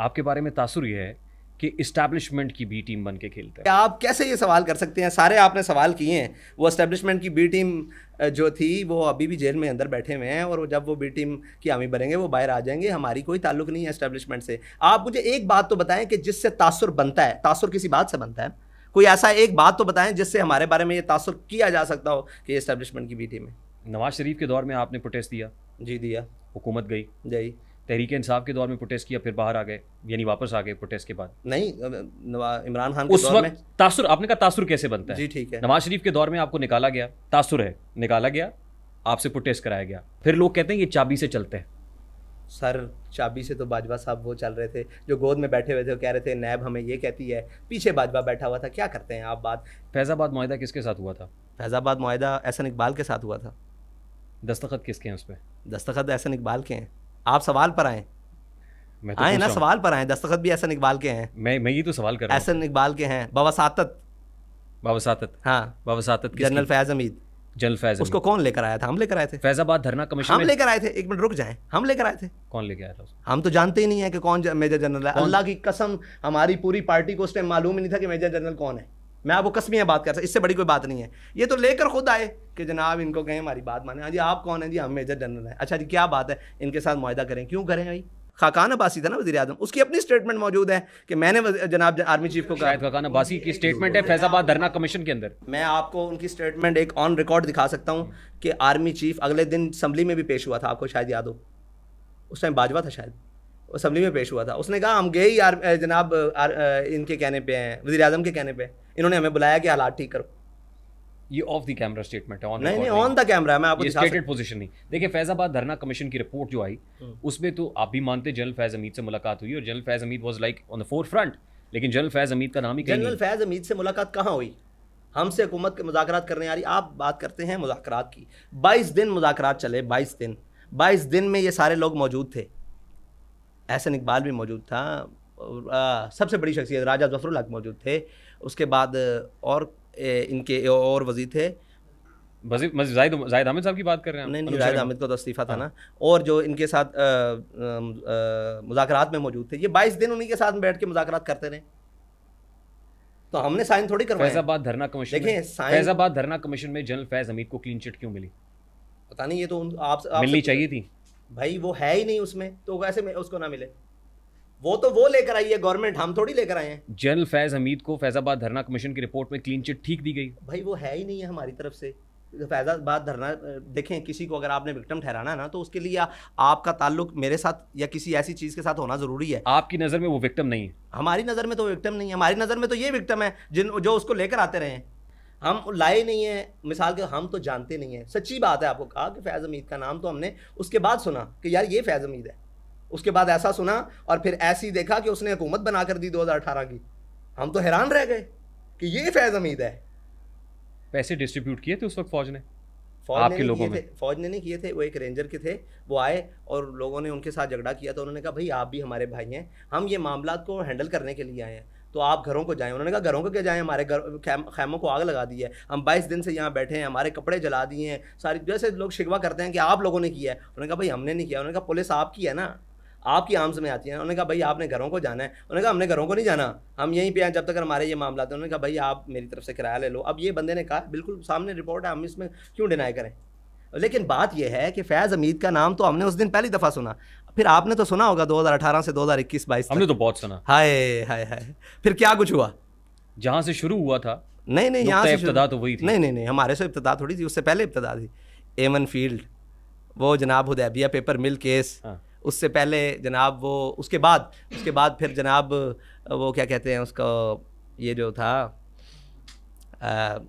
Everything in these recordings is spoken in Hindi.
आपके बारे में तासुर ये है कि इस्टेब्लिशमेंट की बी टीम बन के खेलते हैं। आप कैसे ये सवाल कर सकते हैं? सारे आपने सवाल किए हैं। वो एस्टेब्लिशमेंट की बी टीम जो थी वो अभी भी जेल में अंदर बैठे हुए हैं, और जब वो बी टीम की हामी बनेंगे वो बाहर आ जाएंगे। हमारी कोई ताल्लुक नहीं है एस्टेब्लिशमेंट से। आप मुझे एक बात तो बताएं कि जिससे तासुर बनता है, तासुर किसी बात से बनता है, कोई ऐसा एक बात तो बताएं जिससे हमारे बारे में ये तासुर किया जा सकता हो कि एस्टेब्लिशमेंट की बी टीम है। नवाज शरीफ के दौर में आपने प्रोटेस्ट दिया, जी दिया, हुकूमत गई। जी। तहरीक इंसाफ के दौर में प्रोटेस्ट किया, फिर बाहर आ गए, यानी वापस आ गए प्रोटेस्ट के बाद। नहीं, इमरान खान के उस दौर में वक्त तासुर, आपने कहा तासुर कैसे बनता है? जी ठीक है। नवाज शरीफ के दौर में आपको निकाला गया, तासुर है, निकाला गया, आपसे प्रोटेस्ट कराया गया, फिर लोग कहते हैं ये चाबी से चलते हैं। सर चाबी से तो बाजवा साहब वो चल रहे थे, जो गोद में बैठे हुए थे, वो कह रहे थे नैब हमें ये कहती है, पीछे बाजवा बैठा हुआ था। क्या करते हैं आप बात? फैज़ाबाद मुआहिदा किसके साथ हुआ था? फैज़ाबाद मुआहिदा एहसन इकबाल के साथ हुआ था। दस्तखत किसके हैं उस पर? दस्तखत एहसन इकबाल के हैं। आप सवाल पर आए, मैं तो आए ना, सवाल पर आए। दस्तखत भी एहसन इकबाल के हैं। मैं ये तो सवाल कर रहा हूं। एहसन इकबाल के हैं। बवसातत, बवसातत, हाँ, बवसातत जनरल फैज हमीद। जनरल फैज उसको कौन लेकर आया था? हम लेकर आए थे। फैजाबाद धरना कमीशन हम लेकर आए थे। एक मिनट रुक जाएं, हम लेकर आए थे। कौन लेके आया था उसको? हम तो जानते ही नहीं है कि कौन मेजर जनरल है। अल्लाह की कसम, हमारी पूरी पार्टी को उस टाइम मालूम ही नहीं था कि मेजर जनरल कौन है। मैं आपको कसमियाँ बात कर सकता, इससे बड़ी कोई बात नहीं है। ये तो लेकर खुद आए कि जनाब इनको कहें हमारी बात माने। हाँ जी, आप कौन है? जी हम मेजर जनरल हैं। अच्छा जी, क्या बात है, इनके साथ मुआहिदा करें। क्यों करें भाई? खाकान अब्बासी था ना वज़ीर आज़म, उसकी अपनी स्टेटमेंट मौजूद है कि मैंने जनाब आर्मी चीफ को कहा। खाकान अब्बासी की स्टेटमेंट है फैजाबाद धरना कमीशन के अंदर। मैं आपको उनकी स्टेटमेंट एक ऑन रिकॉर्ड दिखा सकता हूँ कि आर्मी चीफ अगले दिन असम्बली में भी पेश हुआ था। आपको शायद याद हो, उस टाइम बाजवा था शायद, असम्बली में पेश हुआ था। उसने कहा हम गए ही जनाब इनके कहने पे हैं, वज़ीर आज़म के कहने पे इन्होंने हमें बुलाया कि हालात ठीक करो। ये ऑफ द कैमरा स्टेटमेंट है, नहीं ऑन द कैमरा है। मैं आपको स्टेटेड पोजीशन नहीं। देखिए फैजाबाद धरना कमीशन की रिपोर्ट जो आई उसमें तो आप भी मानते जनरल फैज हमीद से मुलाकात हुई और general Faiz Hamid was like on the four front, लेकिन जनरल फैज हमीद का नाम ही जनरल फैज हमीद से मुलाकात कहाँ हुई? हमसे हुकूमत के मुज़ाकरात करने आ रही। आप बात करते हैं मुज़ाकरात की। 22 दिन मुज़ाकरात चले, 22 दिन में ये सारे लोग मौजूद थे। एहसन इकबाल भी मौजूद था, सबसे बड़ी शख्सियत राजा ज़फ़रुल हक मौजूद थे। उसके बाद और इनके और वज़ीर थे। जाहिद आमिद साहब की बात कर रहे हैं? नहीं, जाहिद आमिद को तो इस्तीफ़ा था ना। और जो इनके साथ मुज़ाकरात में मौजूद थे, ये 22 दिन उन्हीं के साथ बैठ के मुज़ाकरात करते रहे। तो हमने साइन थोड़ी करवाया। फैजाबाद धरना कमीशन, देखिए फैजाबाद धरना कमीशन में जनरल फैज हमीद को क्लीन चिट क्यों मिली? पता नहीं, ये तो आप मिलनी चाहिए थी भाई। वो है ही नहीं उसमें, तो कैसे में उसको ना मिले? वो तो वो लेकर आई है गवर्नमेंट, हम थोड़ी लेकर आए हैं। जनरल फैज हमीद को फैजाबाद धरना कमीशन की रिपोर्ट में क्लीन चिट ठीक दी गई। भाई वो है ही नहीं है हमारी तरफ से। फैजाबाद धरना, देखें किसी को अगर आपने विक्टिम ठहराना है ना, तो उसके लिए आपका ताल्लुक मेरे साथ या किसी ऐसी चीज़ के साथ होना ज़रूरी है। आपकी नज़र में वो विक्टिम नहीं है? हमारी नज़र में तो विक्टिम नहीं है। हमारी नज़र में तो ये विक्टिम है जो उसको लेकर आते रहे हैं। हम लाए नहीं है मिसाल के, हम तो जानते नहीं है। सच्ची बात है, आपको कहा कि फैज़ हमीद का नाम तो हमने उसके बाद सुना कि यार ये फैज़ हमीद है। उसके बाद ऐसा सुना और फिर ऐसी देखा कि उसने हुकूमत बना कर दी 2018 की। हम तो हैरान रह गए कि ये फैज़ हमीद है। पैसे डिस्ट्रीब्यूट किए थे उस वक्त फौज ने? आपके लोगों ने? फौज ने नहीं किए थे, वो एक रेंजर के थे। वो आए और लोगों ने उनके साथ झगड़ा किया, तो उन्होंने कहा भाई आप भी हमारे भाई हैं, हम ये मामला को हैंडल करने के लिए आए हैं, तो आप घरों को जाएं। उन्होंने कहा घरों को क्या जाएं, हमारे खैमों को आग लगा दी है, हम 22 दिन से यहाँ बैठे हैं, हमारे कपड़े जला दिए हैं सारी। जैसे लोग शिकवा करते हैं कि आप लोगों ने किया है, उन्होंने कहा भाई हमने नहीं किया। उन्होंने कहा पुलिस आपकी है ना, आपकी आर्म्स में आती है। उन्होंने कहा भाई आपने घरों को जाना है। उन्होंने कहा हमने घरों को नहीं जाना, हम यहीं पे हैं जब तक हमारे ये मामला थे। उन्होंने कहा भाई आप मेरी तरफ से किराया ले लो। अब ये बंदे ने कहा बिल्कुल सामने रिपोर्ट है, हम इसमें क्यों डिनाई करें। लेकिन बात यह है कि फैज़ हमीद का नाम तो हमने उस दिन पहली दफ़ा सुना, फिर आपने तो सुना होगा 2018 से 2021-22 हमने तो बहुत सुना। हाय हाय हाय, फिर क्या कुछ हुआ? जहाँ से शुरू हुआ था, नहीं यहाँ से इब्तिदा तो वही थी। नहीं हमारे से इब्तिदा थोड़ी थी, उससे पहले इब्तिदा थी। एमन फील्ड, वो जनाब हुदैबिया पेपर मिल केस, उससे पहले जनाब वो, उसके बाद फिर जनाब वो क्या कहते हैं उसका, ये जो था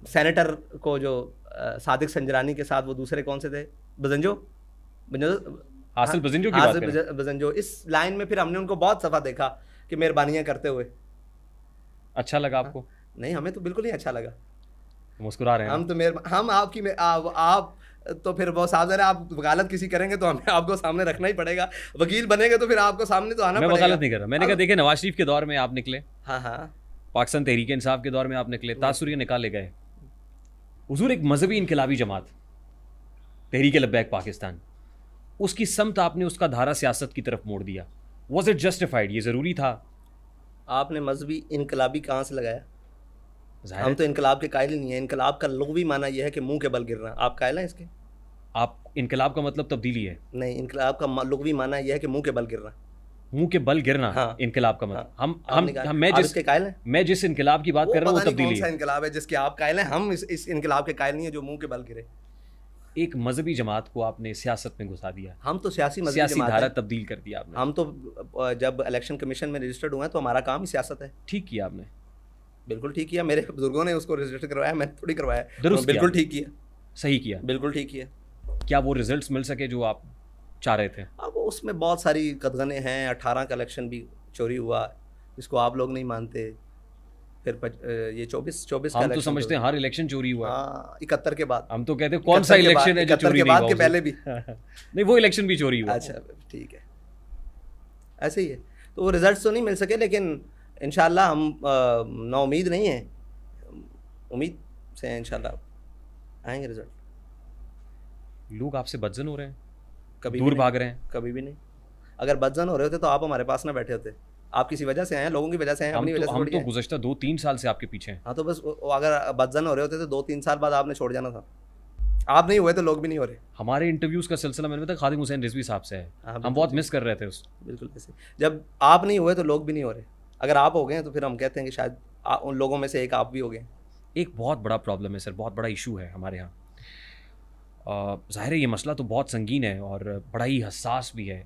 सेनेटर को जो सादिक संजरानी के साथ वो दूसरे कौन से थे, हासिल बजंजो। इस लाइन में फिर हमने उनको बहुत सफ़ा देखा कि मेहरबानियाँ करते हुए। अच्छा लगा आपको? नहीं, हमें तो बिल्कुल नहीं अच्छा लगा। मुस्कुरा रहे हैं हम तो हम आपकी आप तो फिर बहुत सावधान है। आप वकालत किसी करेंगे तो हमें आपको सामने रखना ही पड़ेगा। वकील बनेंगे तो फिर आपको सामने तो आना पड़ेगा। मैं वकालत नहीं कर रहा, मैंने कहा देखे नवाज शरीफ के दौर में आप निकले, हाँ, पाकिस्तान तहरीक इंसाफ के दौर में आप निकले, तासुर निकाले गए। हुजूर एक मजहबी इनकलाबी जमात तहरीक लब्बैक पाकिस्तान, उसकी समत आपने उसका धारा सियासत की तरफ मोड़ दिया। Was it justified? ये ज़रूरी था? आपने मजहबी इनकलाबी कहाँ से लगाया? ज़ाहिर हम तो इनकलाब के कायल ही नहीं है। इनकलाब का लुग़वी माना यह है कि मुंह के बल गिरना। आप कायल हैं इसके? आप इनकलाब का मतलब तब्दीली है? नहीं, इनकलाब का लुग़वी माना यह है कि मुंह के बल गिरना। मुंह के बल गिरना? हाँ, इनकलाब का मतलब? हाँ, मैं जिस इनकलाब की बात कर रहा हूँ वो तब्दीली है। कौन सा इनकलाब है जिसके आप कायल हैं? हम इस इनकलाब के कायल नहीं है जो मुंह के बल गिरे। एक मजहबी जमात को आपने सियासत में घुसा दिया। हम तो सियासी धारा तब्दील कर दिया आपने। हम तो जब इलेक्शन कमीशन में रजिस्टर्ड हुए हैं तो हमारा काम ही सियासत है। ठीक किया आपने, बिल्कुल ठीक किया। मेरे बुजुर्गों ने उसको रजिस्टर करवाया, मैंने थोड़ी करवाया। दुरुस्त बिल्कुल ठीक किया, सही किया, बिल्कुल ठीक किया। क्या वो रिजल्ट्स मिल सके जो आप चाह रहे थे? अब उसमें बहुत सारी कदगने हैं। 18 का इलेक्शन भी चोरी हुआ, जिसको आप लोग नहीं मानते। फिर ये 24 हम तो समझते हैं हर इलेक्शन चोरी हुआ। हाँ, 71 के बाद। हम तो कहते हैं कौन सा इलेक्शन है जो चोरी नहीं हुआ? के पहले भी नहीं, वो इलेक्शन भी चोरी हुआ। अच्छा, ठीक है, ऐसे ही है। तो वो रिजल्ट्स तो नहीं मिल सके, लेकिन इंशाल्लाह हम ना उम्मीद नहीं है, उम्मीद से हैं इंशाल्लाह आएंगे रिजल्ट। लोग आपसे बदजन हो रहे हैं, कभी दूर भाग रहे हैं? कभी भी नहीं। अगर बदजन हो रहे होते तो आप हमारे पास ना बैठे होते। आप किसी वजह से आए हैं, लोगों की वजह से आए हैं, अपनी वजह से। हम तो गुज़श्ता 2-3 साल से आपके पीछे हैं। हाँ, तो बस अगर बदजन हो रहे होते तो 2-3 साल बाद आपने छोड़ जाना था। आप नहीं हुए तो लोग भी नहीं हो रहे। हमारे इंटरव्यूज़ का सिलसिला मैंने बताया खादिम हुसैन रिजवी साहब से है। हम बहुत मिस कर रहे थे उस। बिल्कुल ऐसे, जब आप नहीं हुए तो लोग भी नहीं हो रहे। अगर आप हो गए तो फिर हम कहते हैं कि शायद उन लोगों में से एक आप भी हो गए। एक बहुत बड़ा प्रॉब्लम है सर, बहुत बड़ा इशू है हमारे यहाँ। ज़ाहिर है ये मसला तो बहुत संगीन है और बड़ा ही हसास भी है,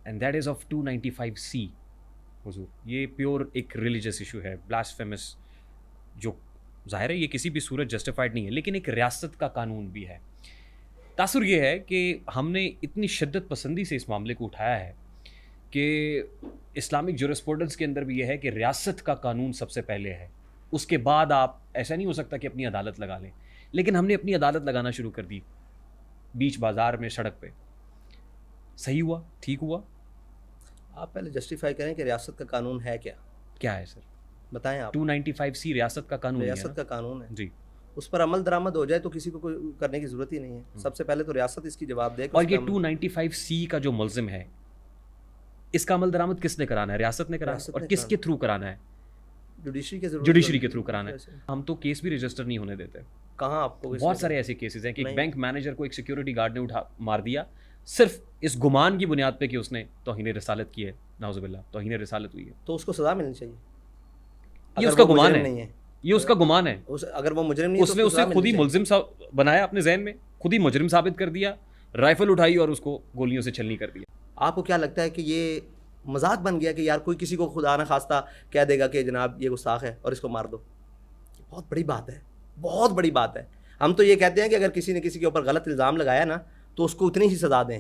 and that is of 295C। हुजूर, ये प्योर एक रिलीजियस इशू है, ब्लास्फेमस, जो ज़ाहिर है ये किसी भी सूरत जस्टिफाइड नहीं है, लेकिन एक रियासत का कानून भी है। तासुर ये है कि हमने इतनी शिद्दत पसंदी से इस मामले को उठाया है कि इस्लामिक जुरिस्प्रूडेंस के अंदर भी यह है कि रियासत का कानून सबसे पहले है, उसके बाद आप, ऐसा नहीं हो सकता कि अपनी अदालत लगा लें। लेकिन हमने अपनी अदालत लगाना शुरू कर दी बीच बाजार में, सड़क पे। सही हुआ? ठीक हुआ? आप पहले जस्टिफाई करें कि रियासत का कानून है क्या? क्या है सर? बताएं आप। 295C रियासत का कानून है। रियासत का कानून है जी। उस पर अमल दरामद हो जाए तो किसी को कोई करने की जरूरत ही नहीं है। सबसे पहले तो रियासत इसकी जवाब दे। और ये 295C का जो मुल्जिम है, इसका अमल दरामद किसने कराना है? रियासत ने कराना है। और किसके थ्रू कराना है? जुडिशरी के थ्रू कराना है। हम तो केस भी रजिस्टर नहीं होने देते। कहाँ आपको? बहुत सारे ऐसे केसेस हैं कि एक बैंक मैनेजर को एक सिक्योरिटी गार्ड ने मार दिया सिर्फ इस गुमान की बुनियाद पे कि उसने तौहीन रिसालत की है। नाउजुबिल्लाह, तौहीन रिसालत हुई है। तो उसको सजा मिलनी चाहिए। ये उसका गुमान है, ये उसका गुमान है। अगर वो मुजरिम नहीं है, उसने उसे खुद ही मुल्जिम बनाया अपने जहन में, खुद ही मुजरिम साबित कर दिया, राइफल उठाई और उसको गोलियों से छलनी कर दिया। आपको क्या लगता है कि ये मजाक बन गया कि यार कोई किसी को खुदा ना खास्ता कह देगा कि जनाब ये गुस्ताख है और इसको मार दो? बहुत बड़ी बात है, बहुत बड़ी बात है। हम तो ये कहते हैं कि अगर किसी ने किसी के ऊपर गलत इल्ज़ाम लगाया ना तो उसको उतनी ही सज़ा दें